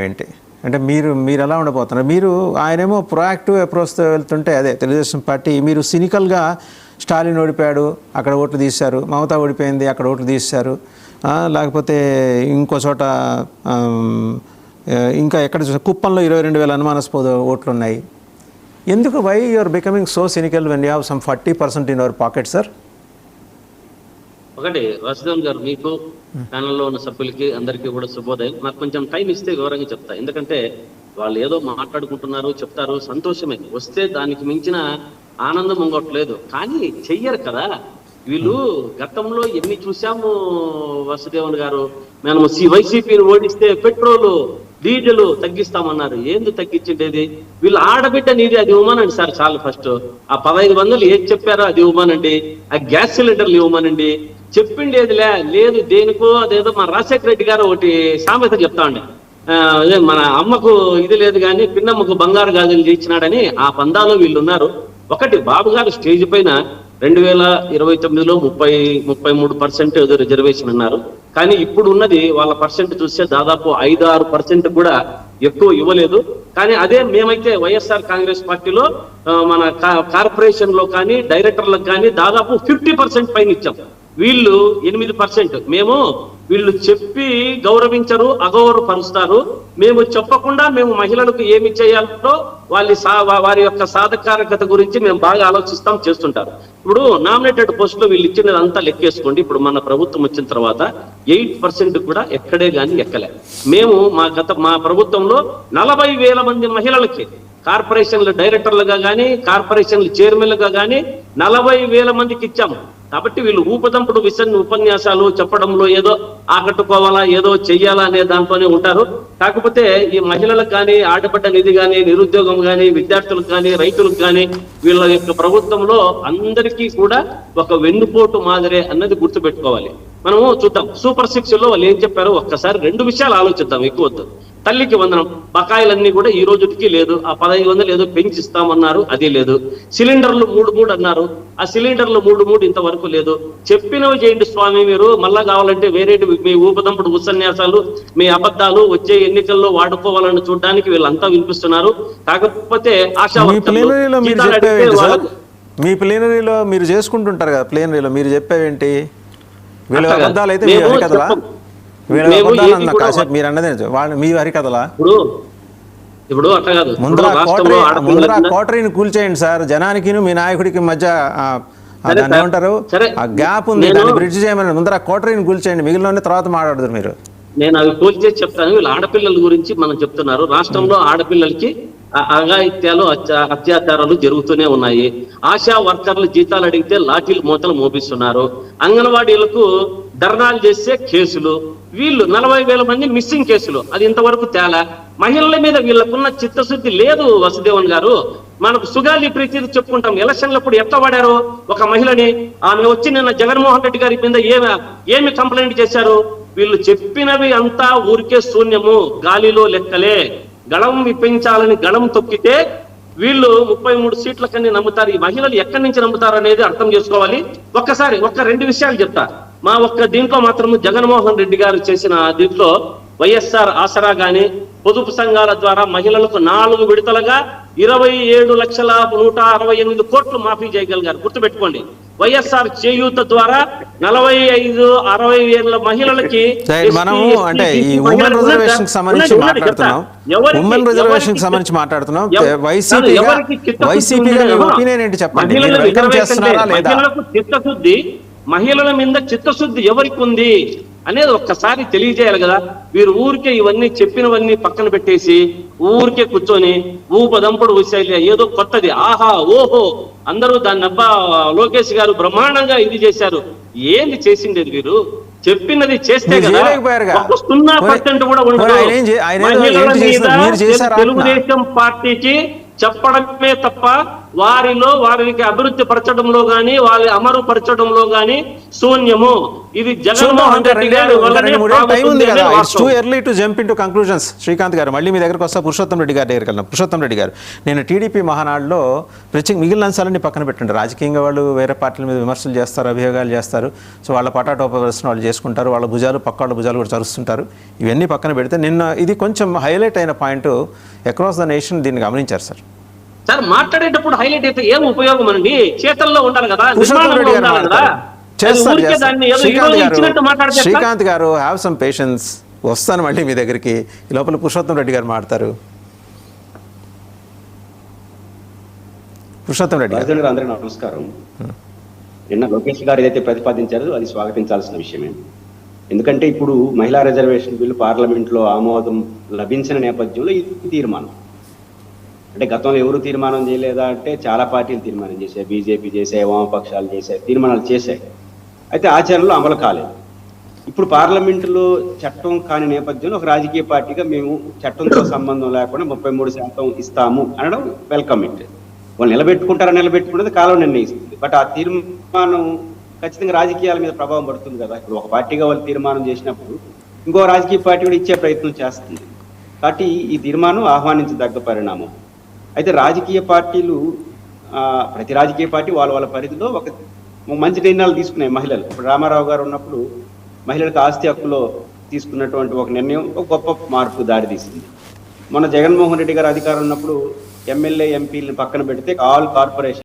ఏంటి అంటే మీరు ఎలా ఉండబోతున్నారు? మీరు ఆయనేమో ప్రొయాక్టివ్ అప్రోచ్తో వెళ్తుంటే అదే తెలుగుదేశం పార్టీ, మీరు సినికల్గా స్టాలిన్ ఓడిపోయాడు అక్కడ ఓట్లు తీశారు, మమతా ఓడిపోయింది అక్కడ ఓట్లు తీశారు, లేకపోతే ఇంకో చోట ఇంకా ఎక్కడ చూసా కుప్పంలో 22,000 అనుమానాస్పద ఓట్లు ఉన్నాయి. ఎందుకు why you are becoming so cynical when you have some 40% in our pocket sir? ఒకటి వాసుదేవన్ గారు, మీకు ప్యానల్లో ఉన్న సభ్యులకి అందరికీ కూడా శుభోదయం. నాకు కొంచెం టైం ఇస్తే వివరంగా చెప్తా. ఎందుకంటే వాళ్ళు ఏదో మాట్లాడుకుంటున్నారు, చెప్తారు, సంతోషమే, వస్తే దానికి మించిన ఆనందం ఇంకోట్లేదు, కానీ చెయ్యరు కదా వీళ్ళు. గతంలో ఎన్ని చూసాము వాసుదేవన్ గారు, మేము వైసీపీని ఓడిస్తే పెట్రోలు డీజిల్ తగ్గిస్తామన్నారు. ఏంది తగ్గించేది? వీళ్ళు ఆడబిడ్డ నీది అది ఇవ్వమానండి సార్, చాలు. ఫస్ట్ ఆ 1500 ఏది చెప్పారో అది ఇవ్వమానండి, ఆ గ్యాస్ సిలిండర్లు ఇవ్వమానండి. చెప్పిండేదిలే లేదు, దేనికో అదేదో మా రాజశేఖర రెడ్డి గారు ఒకటి సామెత చెప్తాండి, మన అమ్మకు ఇది లేదు కానీ పిన్నమ్మకు బంగారు గాజులు ఇచ్చినాడని. ఆ పందాలో వీళ్ళు ఉన్నారు. ఒకటి, బాబు గారు స్టేజ్ పైన 2029లో 33% ఏదో రిజర్వేషన్ అన్నారు, కానీ ఇప్పుడు ఉన్నది వాళ్ళ పర్సెంట్ చూస్తే దాదాపు 5-6% కూడా ఎక్కువ ఇవ్వలేదు. కానీ అదే మేమైతే వైఎస్ఆర్ కాంగ్రెస్ పార్టీలో మన కార్పొరేషన్ లో కానీ డైరెక్టర్లకు కానీ దాదాపు 50% పైన ఇచ్చాం. వీళ్ళు 8%. మేము వీళ్ళు చెప్పి గౌరవించరు, అగౌరవపరుస్తారు. మేము చెప్పకుండా మేము మహిళలకు ఏమి చేయాలో వారి యొక్క సాధకారకత గురించి మేము బాగా ఆలోచిస్తాం, చేస్తుంటారు. ఇప్పుడు నామినేటెడ్ పోస్టులో వీళ్ళు ఇచ్చినది అంతా లెక్కేసుకోండి. ఇప్పుడు మన ప్రభుత్వం వచ్చిన తర్వాత 8% కూడా ఎక్కడే కానీ ఎక్కలే. మేము మా ప్రభుత్వంలో 40,000 మంది మహిళలకి కార్పొరేషన్ల డైరెక్టర్లుగా కానీ కార్పొరేషన్ల చైర్మన్లుగా కానీ 40,000 మందికి ఇచ్చాము. కాబట్టి వీళ్ళు ఊపదంపుడు ఉపన్యాసాలు చెప్పడంలో ఏదో ఆకట్టుకోవాలా, ఏదో చెయ్యాలా అనే దాంట్లోనే ఉంటారు. కాకపోతే ఈ మహిళలకు కానీ, ఆడబడ్డ నిధి కానీ, నిరుద్యోగం కానీ, విద్యార్థులకు కానీ, రైతులకు కానీ వీళ్ళ యొక్క ప్రభుత్వంలో అందరికీ కూడా ఒక వెన్నుపోటు మాదిరే అన్నది గుర్తుపెట్టుకోవాలి. మనము చూద్దాం సూపర్ 6 లో వాళ్ళు ఏం చెప్పారో ఒక్కసారి 2 విషయాలు ఆలోచిద్దాం, ఎక్కువ వద్దు. తల్లికి వందనం బకాయిలన్నీ కూడా ఈ రోజుకి లేదు. ఆ 1500 ఏదో పెంచిస్తామన్నారు, అది లేదు. సిలిండర్లు 3 అన్నారు, ఆ సిలిండర్లు 3 ఇంతవరకు లేదు. చెప్పినవి చేయండి స్వామి, మీరు మళ్ళా కావాలంటే వేరే మీ ఊపదంపుడు ఉపన్యాసాలు, మీ అబద్ధాలు వచ్చే ఎన్నికల్లో వాడుకోవాలని చూడడానికి వీళ్ళంతా వినిపిస్తున్నారు. కాకపోతే మీ ప్లేనరీలో మీరు చేసుకుంటుంటారు కదా, ప్లేనరీలో మీరు చెప్పేవేంటి? వీళ్ళ అబద్ధాలు అయితే కదలా, మీరు అన్నదే వాళ్ళు మీ హరికథలా? ఇప్పుడు అట్లా కాదు, ముందర కోటరీని కూల్చేయండి సార్. జనానికి మీ నాయకుడికి మధ్య దాన్ని ఏమంటారు, ఆ గ్యాప్ ఉంది, దాన్ని బ్రిడ్జ్ చేయమని ముందర కోటరీని కూల్చేయండి, మిగిలిన తర్వాత మాట్లాడదురు మీరు. నేను అవి కూల్చేసి చెప్తాను. వీళ్ళు ఆడపిల్లల గురించి మనం చెప్తున్నారు. రాష్ట్రంలో ఆడపిల్లలకి అఘాయిత్యాలు, అత్యాచారాలు జరుగుతూనే ఉన్నాయి. ఆశా వర్కర్లు జీతాలు అడిగితే లాఠీలు మూతలు మోపిస్తున్నారు. అంగన్వాడీలకు ధర్నాలు చేసే కేసులు, వీళ్ళు 40,000 మంది మిస్సింగ్ కేసులు, అది ఇంతవరకు తేలా. మహిళల మీద వీళ్ళకున్న చిత్తశుద్ధి లేదు వసుదేవన్ గారు. మనకు సుగాలి ప్రీతి చెప్పుకుంటాం, ఎలక్షన్లప్పుడు ఎట్లా వాడారు ఒక మహిళని. ఆమె వచ్చి నిన్న జగన్మోహన్ రెడ్డి గారి మీద ఏమి కంప్లైంట్ చేశారు? వీళ్ళు చెప్పినవి అంతా ఊరికే శూన్యము, గాలిలో లెక్కలే. గళం విప్పించాలని గళం తొక్కితే వీళ్ళు 33 సీట్ల కన్నా నమ్ముతారు. ఈ మహిళలు ఎక్కడి నుంచి నమ్ముతారు అనేది అర్థం చేసుకోవాలి. ఒక్కసారి 2 విషయాలు చెప్తా. మా దీంట్లో మాత్రము జగన్మోహన్ రెడ్డి గారు చేసిన దీంట్లో వైఎస్ఆర్ ఆసరా గాని పొదుపు సంఘాల ద్వారా మహిళలకు 4 విడతలుగా 27,168 కోట్లు మాఫీ చేయగలిగారు. గుర్తుపెట్టుకోండి. వైఎస్ఆర్ చేయూత ద్వారా 45-60 మహిళలకి మహిళల మీద చిత్తశుద్ధి ఎవరికి ఉంది అనేది ఒక్కసారి తెలియజేయాలి కదా. వీరు ఊరికే ఇవన్నీ చెప్పినవన్నీ పక్కన పెట్టేసి ఊరికే కూర్చొని ఊపదంపుడు విషయాలు ఏదో కొత్తది, ఆహా ఓహో అందరూ దాన్ని అబ్బా లోకేష్ గారు బ్రహ్మాండంగా ఇది చేశారు. ఏంది చేసిండేది? వీరు చెప్పినది చేస్తే కదా 0% కూడా ఉండదు. తెలుగుదేశం పార్టీకి చెప్పడమే తప్ప వారికి అభివృద్ధి పరచడంలో గాని వారి అమరు పరచడంలో గాని శూన్యము. ఇది జగన్మోహన్ రెడ్డి గారి వల్లనే టైం ఉంది కదా. వాస్తవం. It's too early to jump into conclusions. Srikanth గారు, మళ్ళీ మీ దగ్గరకు వస్తా. పురుషోత్తం రెడ్డి గారి దగ్గరికి వెళ్దాం. పురుషోత్తం రెడ్డి గారు, నేను టీడీపీ మహానాడులో మిగిలిన అంశాలన్నీ పక్కన పెట్టండి. రాజకీయంగా వాళ్ళు వేరే పార్టీల మీద విమర్శలు చేస్తారు, అభియోగాలు చేస్తారు. సో వాళ్ళ పటాటోపదర్శన వాళ్ళు చేసుకుంటారు, వాళ్ళ భుజాలు పక్క వాళ్ళ భుజాలు కూడా చరుస్తుంటారు. ఇవన్నీ పక్కన పెడితే నిన్న ఇది కొంచెం హైలైట్ అయిన పాయింట్, అక్రాస్ ద నేషన్ దీన్ని గమనించారు సార్. సార్ మాట్లాడేటప్పుడు హైలైట్ అయితే ఏం ఉపయోగం అండి? చేతల్లో ఉండాలి కదా, పురుషోత్తం రెడ్డి గారు ఉండాలి కదా. ఊరికే దాన్ని ఏదో ఈరోజు ఇచ్చినట్టు మాట్లాడితే శ్రీకాంత్ గారు, హ్యావ్ సమ్ పేషెన్స్. వస్తాను మళ్ళీ మీ దగ్గరికి. ఈ లోపల పురుషోత్తం రెడ్డి గారు మాట్లాడతారు. పురుషోత్తం రెడ్డి గారు, అందరికీ నమస్కారం. నిన్న లోకేష్ గారు ఏదైతే ప్రతిపాదించారో అది స్వాగతించాల్సిన విషయమే. ఎందుకంటే ఇప్పుడు మహిళా రిజర్వేషన్ బిల్లు పార్లమెంట్లో ఆమోదం లభించిన నేపథ్యంలో ఈ తీర్మానం, అంటే గతంలో ఎవరు తీర్మానం చేయలేదా అంటే చాలా పార్టీలు తీర్మానం చేశాయి, బీజేపీ చేశాయి, వామపక్షాలు చేశాయి, తీర్మానాలు చేశాయి. అయితే ఆచరణలో అమలు కాలేదు. ఇప్పుడు పార్లమెంటులో చట్టం కాని నేపథ్యంలో ఒక రాజకీయ పార్టీగా మేము చట్టంతో సంబంధం లేకుండా 33% ఇస్తాము అనడం వెల్కమ్. ఇట్ వాళ్ళు నిలబెట్టుకునేది కాలం నిర్ణయిస్తుంది. బట్ ఆ తీర్మానం ఖచ్చితంగా రాజకీయాల మీద ప్రభావం పడుతుంది కదా. ఇప్పుడు ఒక పార్టీగా వాళ్ళు తీర్మానం చేసినప్పుడు ఇంకో రాజకీయ పార్టీ కూడా ఇచ్చే ప్రయత్నం చేస్తుంది. కాబట్టి ఈ తీర్మానం ఆహ్వానించదగ్గ పరిణామం. అయితే రాజకీయ పార్టీలు ప్రతి రాజకీయ పార్టీ వాళ్ళ పరిధిలో ఒక మంచి నిర్ణయాలు తీసుకున్నాయి. మహిళలు, ఇప్పుడు రామారావు గారు ఉన్నప్పుడు మహిళలకు ఆస్తి హక్కులో తీసుకున్నటువంటి ఒక నిర్ణయం ఒక గొప్ప మార్పు దారితీసింది. మొన్న జగన్మోహన్ రెడ్డి గారు అధికారం ఉన్నప్పుడు ఎమ్మెల్యే ఎంపీలను పక్కన పెడితే ఆల్ కార్పొరేషన్